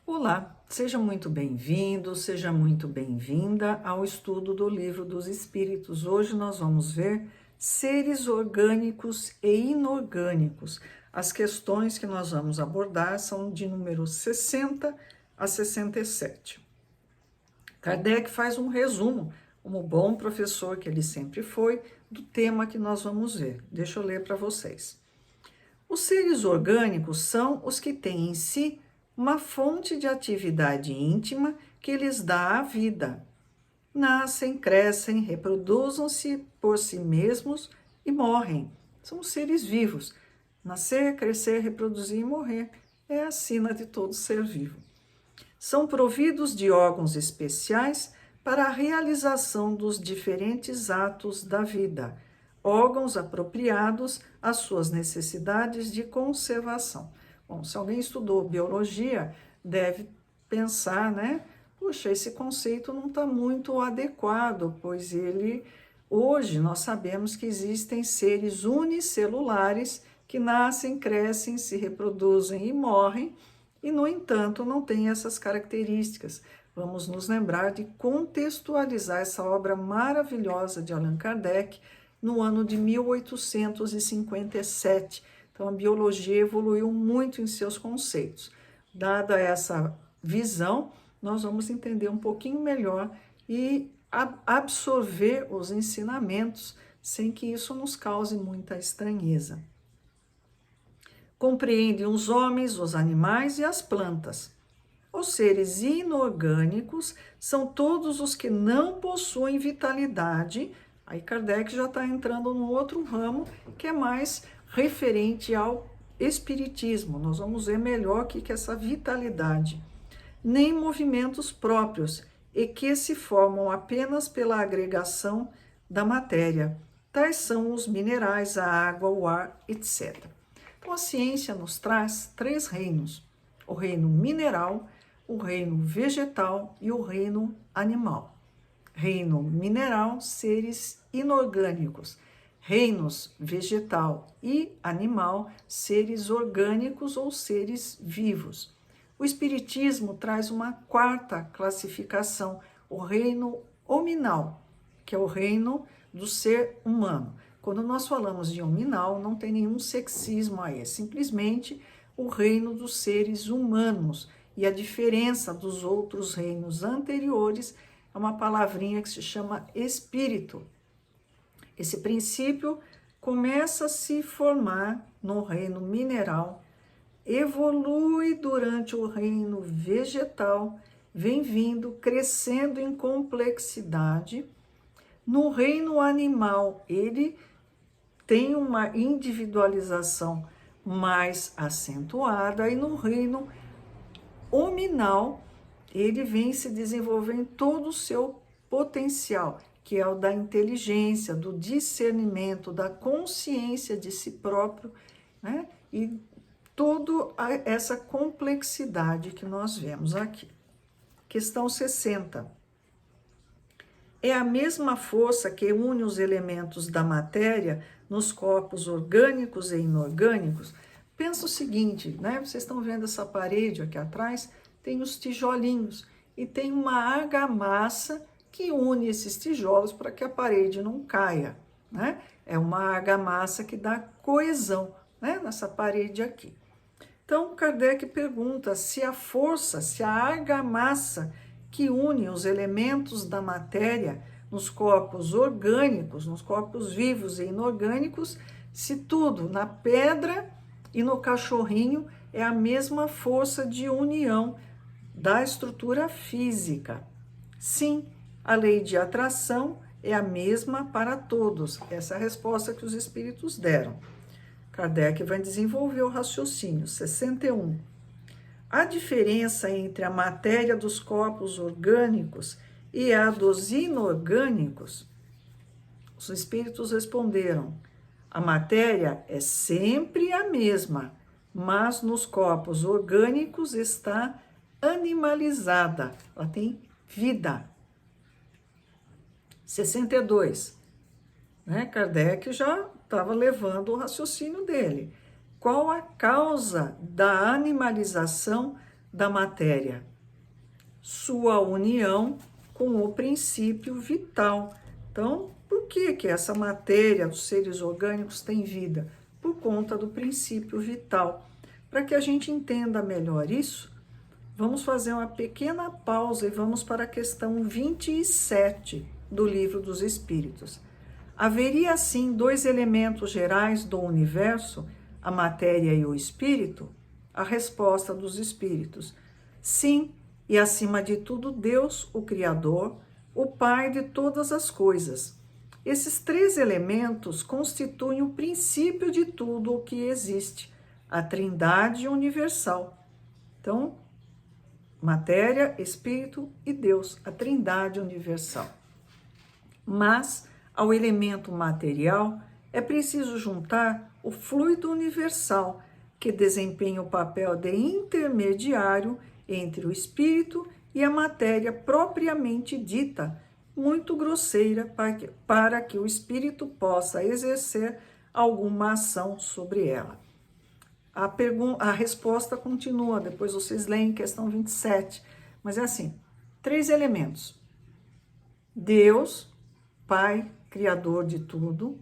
Olá, seja muito bem-vindo, seja muito bem-vinda ao estudo do Livro dos Espíritos. Hoje nós vamos ver seres orgânicos e inorgânicos. As questões que nós vamos abordar são de número 60 a 67. Kardec faz um resumo, como bom professor que ele sempre foi, do tema que nós vamos ver. Deixa eu ler para vocês. Os seres orgânicos são os que têm em si uma fonte de atividade íntima que lhes dá a vida. Nascem, crescem, reproduzem-se por si mesmos e morrem. São seres vivos. Nascer, crescer, reproduzir e morrer é a sina de todo ser vivo. São providos de órgãos especiais para a realização dos diferentes atos da vida, órgãos apropriados às suas necessidades de conservação. Bom, se alguém estudou biologia, deve pensar, né? Puxa, esse conceito não está muito adequado, pois hoje nós sabemos que existem seres unicelulares que nascem, crescem, se reproduzem e morrem, e, no entanto, não têm essas características. Vamos nos lembrar de contextualizar essa obra maravilhosa de Allan Kardec no ano de 1857. Então, a biologia evoluiu muito em seus conceitos. Dada essa visão, nós vamos entender um pouquinho melhor e absorver os ensinamentos sem que isso nos cause muita estranheza. Compreende os homens, os animais e as plantas. Os seres inorgânicos são todos os que não possuem vitalidade. Aí Kardec já está entrando num outro ramo que é mais referente ao espiritismo. Nós vamos ver melhor o que é essa vitalidade. Nem movimentos próprios e que se formam apenas pela agregação da matéria. Tais são os minerais, a água, o ar, etc. Então, a ciência nos traz três reinos: o reino mineral, o reino vegetal e o reino animal. Reino mineral, seres inorgânicos. Reinos vegetal e animal, seres orgânicos ou seres vivos. O Espiritismo traz uma quarta classificação, o reino hominal, que é o reino do ser humano. Quando nós falamos de hominal, não tem nenhum sexismo aí, é simplesmente o reino dos seres humanos. E a diferença dos outros reinos anteriores é uma palavrinha que se chama espírito. Esse princípio começa a se formar no reino mineral, evolui durante o reino vegetal, vem vindo, crescendo em complexidade. No reino animal, ele tem uma individualização mais acentuada, e no reino hominal, ele vem se desenvolver em todo o seu potencial, que é o da inteligência, do discernimento, da consciência de si próprio, né? E toda essa complexidade que nós vemos aqui. Questão 60. É a mesma força que une os elementos da matéria nos corpos orgânicos e inorgânicos? Pensa o seguinte, né? Vocês estão vendo essa parede aqui atrás? Tem os tijolinhos e tem uma argamassa que une esses tijolos para que a parede não caia, né? É uma argamassa que dá coesão, né, nessa parede aqui. Então, Kardec pergunta se a força, se a argamassa que une os elementos da matéria nos corpos orgânicos, nos corpos vivos e inorgânicos, se tudo na pedra e no cachorrinho é a mesma força de união da estrutura física. Sim, a lei de atração é a mesma para todos. Essa é a resposta que os espíritos deram. Kardec vai desenvolver o raciocínio. 61. A diferença entre a matéria dos corpos orgânicos e a dos inorgânicos? Os espíritos responderam: a matéria é sempre a mesma, mas nos corpos orgânicos está animalizada, ela tem vida. 62. Né? Kardec já estava levando o raciocínio dele. Qual a causa da animalização da matéria? Sua união com o princípio vital. Então, por que que essa matéria, os seres orgânicos, têm vida? Por conta do princípio vital. Para que a gente entenda melhor isso, vamos fazer uma pequena pausa e vamos para a questão 27 do Livro dos Espíritos. Haveria, assim, dois elementos gerais do universo, a matéria e o espírito? A resposta dos espíritos: sim, e acima de tudo, Deus, o Criador, o Pai de todas as coisas. Esses três elementos constituem o princípio de tudo o que existe, a Trindade universal. Então, matéria, espírito e Deus, a Trindade universal. Mas, ao elemento material, é preciso juntar o fluido universal, que desempenha o papel de intermediário entre o espírito e a matéria propriamente dita, muito grosseira para que o espírito possa exercer alguma ação sobre ela. A resposta continua, depois vocês leem questão 27, mas é assim, três elementos: Deus, Pai, Criador de tudo;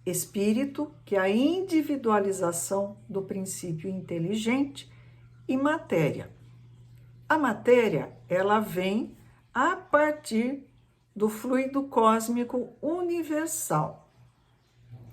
espírito, que é a individualização do princípio inteligente; e matéria. A matéria, ela vem a partir do fluido cósmico universal.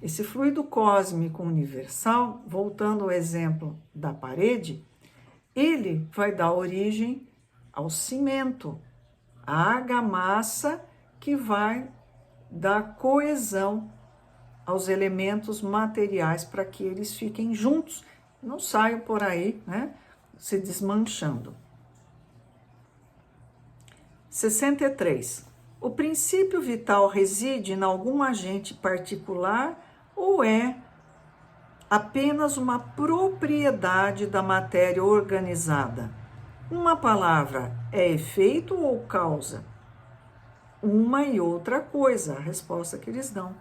Esse fluido cósmico universal, voltando ao exemplo da parede, ele vai dar origem ao cimento, à argamassa, que vai dar coesão aos elementos materiais para que eles fiquem juntos, não saiam por aí, né, se desmanchando. 63. O princípio vital reside em algum agente particular ou é apenas uma propriedade da matéria organizada? Uma palavra, é efeito ou causa? Uma e outra coisa, a resposta que eles dão.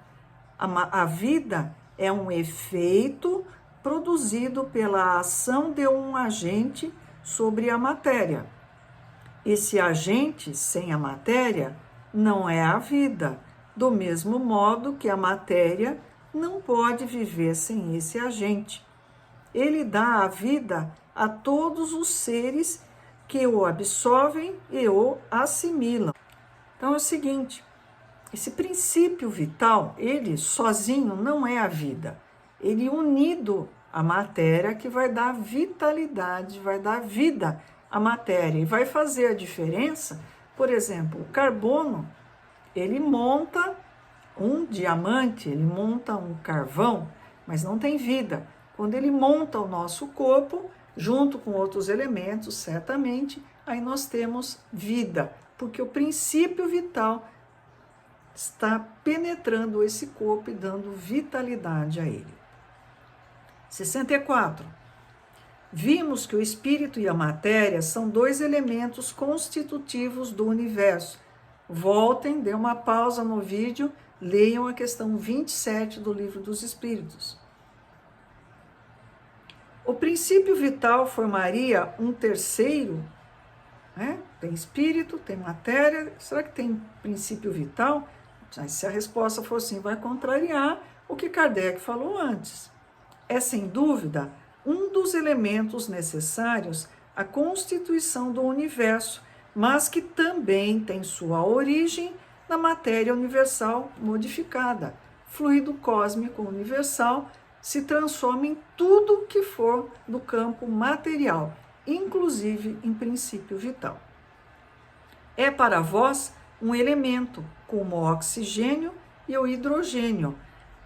A vida é um efeito produzido pela ação de um agente sobre a matéria. Esse agente, sem a matéria, não é a vida, do mesmo modo que a matéria não pode viver sem esse agente. Ele dá a vida a todos os seres que o absorvem e o assimilam. Então é o seguinte, esse princípio vital, ele sozinho não é a vida. Ele unido à matéria que vai dar vitalidade, vai dar vida à matéria e vai fazer a diferença. Por exemplo, o carbono, ele monta um diamante, ele monta um carvão, mas não tem vida. Quando ele monta o nosso corpo, junto com outros elementos, certamente, aí nós temos vida, porque o princípio vital está penetrando esse corpo e dando vitalidade a ele. 64. Vimos que o espírito e a matéria são dois elementos constitutivos do universo. Voltem, dê uma pausa no vídeo, leiam a questão 27 do Livro dos Espíritos. O princípio vital formaria um terceiro, né? Tem espírito, tem matéria, será que tem princípio vital? Se a resposta for sim, vai contrariar o que Kardec falou antes. É sem dúvida um dos elementos necessários à constituição do universo, mas que também tem sua origem na matéria universal modificada. Fluido cósmico universal se transforma em tudo que for do campo material, inclusive em princípio vital. É para vós um elemento, como o oxigênio e o hidrogênio,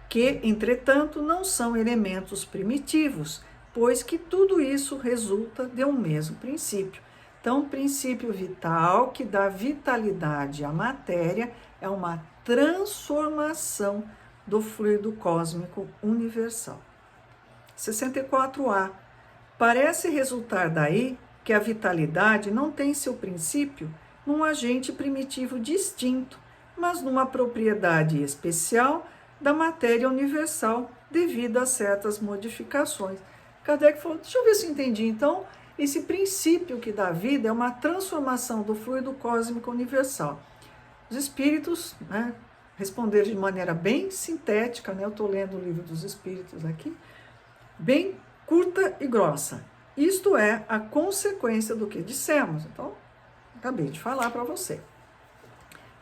que, entretanto, não são elementos primitivos, pois que tudo isso resulta de um mesmo princípio. Então, o princípio vital que dá vitalidade à matéria é uma transformação do fluido cósmico universal. 64A. Parece resultar daí que a vitalidade não tem seu princípio num agente primitivo distinto, mas numa propriedade especial da matéria universal devido a certas modificações. Kardec falou, deixa eu ver se eu entendi. Então, Esse princípio que dá vida é uma transformação do fluido cósmico universal. Os espíritos, né, responderam de maneira bem sintética, né? Eu estou lendo o livro dos espíritos aqui, bem curta e grossa. Isto é a consequência do que dissemos. Então, acabei de falar para você.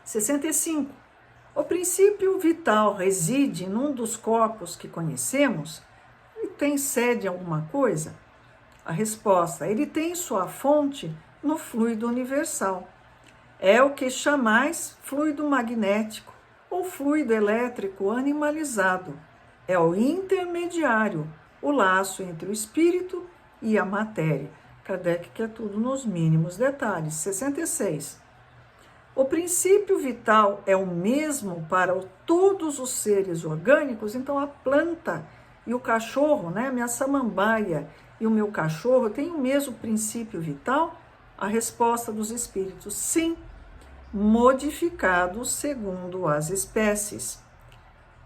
65. O princípio vital reside num dos corpos que conhecemos? Ele tem sede em alguma coisa? A resposta: ele tem sua fonte no fluido universal. É o que chamais fluido magnético ou fluido elétrico animalizado. É o intermediário, o laço entre o espírito e a matéria. Kardec quer tudo nos mínimos detalhes. 66. O princípio vital é o mesmo para todos os seres orgânicos, então a planta e o cachorro, né, minha samambaia e o meu cachorro têm o mesmo princípio vital? A resposta dos espíritos: sim, modificados segundo as espécies.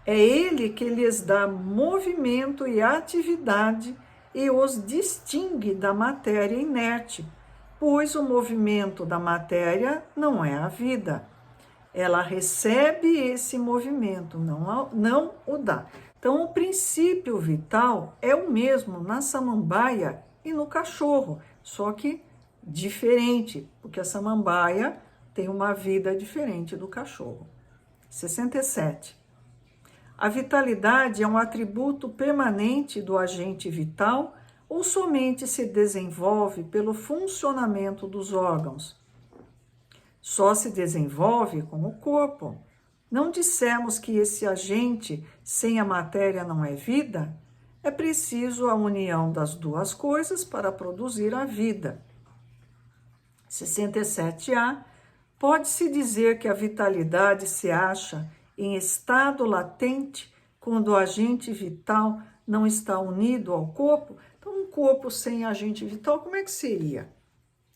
É ele que lhes dá movimento e atividade e os distingue da matéria inerte, pois o movimento da matéria não é a vida. Ela recebe esse movimento, não o dá. Então, o princípio vital é o mesmo na samambaia e no cachorro, só que diferente, porque a samambaia tem uma vida diferente do cachorro. 67. A vitalidade é um atributo permanente do agente vital ou somente se desenvolve pelo funcionamento dos órgãos? Só se desenvolve com o corpo. Não dissemos que esse agente sem a matéria não é vida? É preciso a união das duas coisas para produzir a vida. 67A. Pode-se dizer que a vitalidade se acha em estado latente quando o agente vital não está unido ao corpo? Então, um corpo sem agente vital, como é que seria?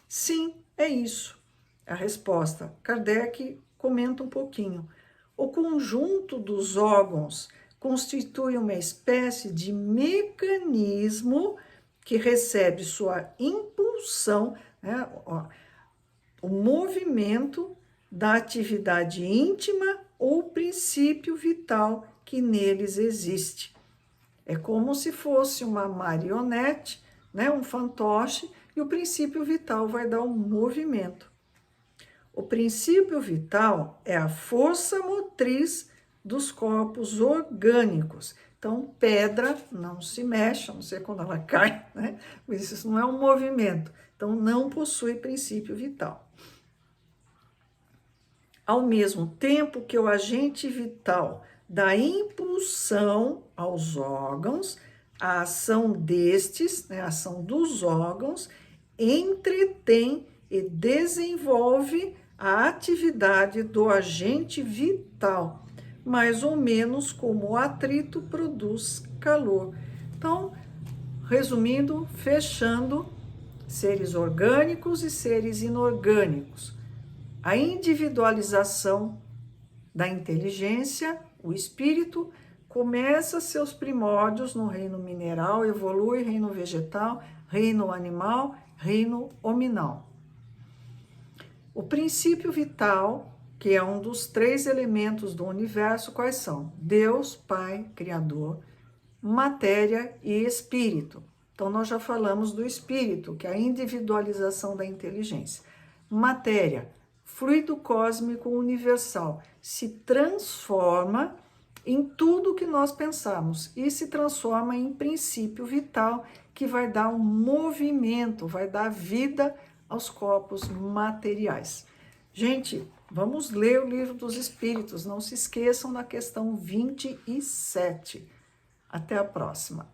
Sim, é isso. A resposta. Kardec comenta um pouquinho. O conjunto dos órgãos constitui uma espécie de mecanismo que recebe sua impulsão, né, o movimento da atividade íntima ou princípio vital que neles existe. É como se fosse uma marionete, né, um fantoche, e o princípio vital vai dar um movimento. O princípio vital é a força motriz dos corpos orgânicos. Então, pedra não se mexe, a não ser quando ela cai, né? Mas isso não é um movimento. Então, não possui princípio vital. Ao mesmo tempo que o agente vital dá impulsão aos órgãos, a ação destes, né, a ação dos órgãos, entretém e desenvolve a atividade do agente vital, mais ou menos como o atrito produz calor. Então, resumindo, fechando, seres orgânicos e seres inorgânicos. A individualização da inteligência, o espírito, começa seus primórdios no reino mineral, evolui reino vegetal, reino animal, reino hominal. O princípio vital, que é um dos 3 elementos do universo, quais são? Deus, Pai, Criador, matéria e espírito. Então, nós já falamos do espírito, que é a individualização da inteligência. Matéria, fluido cósmico universal, se transforma em tudo que nós pensamos e se transforma em princípio vital, que vai dar um movimento, vai dar vida aos corpos materiais. Gente, vamos ler o Livro dos Espíritos, não se esqueçam da questão 27. Até a próxima.